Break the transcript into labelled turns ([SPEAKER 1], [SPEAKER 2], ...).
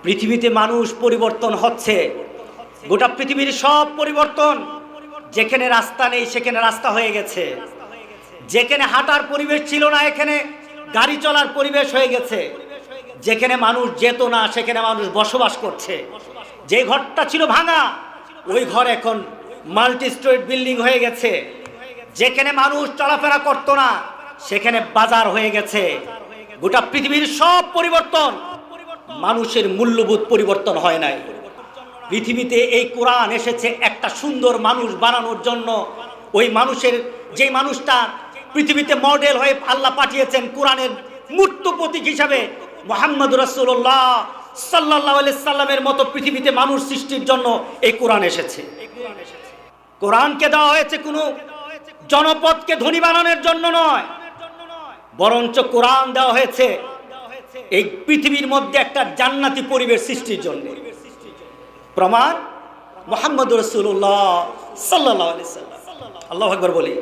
[SPEAKER 1] পৃথিবীতে মানুষ পরিবর্তন হচ্ছে, গোটা পৃথিবীর সব পরিবর্তন। যেখানে রাস্তা নেই সেখানে রাস্তা হয়ে গেছে, যেখানে হাঁটার পরিবেশ ছিল না এখানে গাড়ি চলার পরিবেশ হয়ে গেছে, যেখানে মানুষ যেত না সেখানে মানুষ বসবাস করছে। যে ঘরটা ছিল ভাঙা ওই ঘর এখন মাল্টি স্টোরেড বিল্ডিং হয়ে গেছে। যেখানে মানুষ চলাফেরা করত না সেখানে বাজার হয়ে গেছে। গোটা পৃথিবীর সব পরিবর্তন, মানুষের মূল্যবোধ পরিবর্তন হয় নাই। পৃথিবীতে এই কোরআন এসেছে একটা সুন্দর মানুষ বানানোর জন্য। ওই মানুষের, যে মানুষটা পৃথিবীতে মডেল হয়ে আল্লাহ পাঠিয়েছেন কোরআনের মূর্ত প্রতীক হিসাবে, মুহাম্মদ রাসূলুল্লাহ সাল্লাল্লাহু আলাইহি সাল্লামের মতো পৃথিবীতে মানুষ সৃষ্টির জন্য এই কোরআন এসেছে। কোরআনকে দেওয়া হয়েছে কোনো জনপদকে ধনী বানানোর জন্য নয়, বরঞ্চ কোরআন দেওয়া হয়েছে এই পৃথিবীর মধ্যে একটা জান্নাতি পরিবেশ সৃষ্টির জন্য। প্রমাণ মুহাম্মদ রাসূলুল্লাহ সাল্লাল্লাহু আলাইহি সাল্লাম। আল্লাহু আকবার বলি।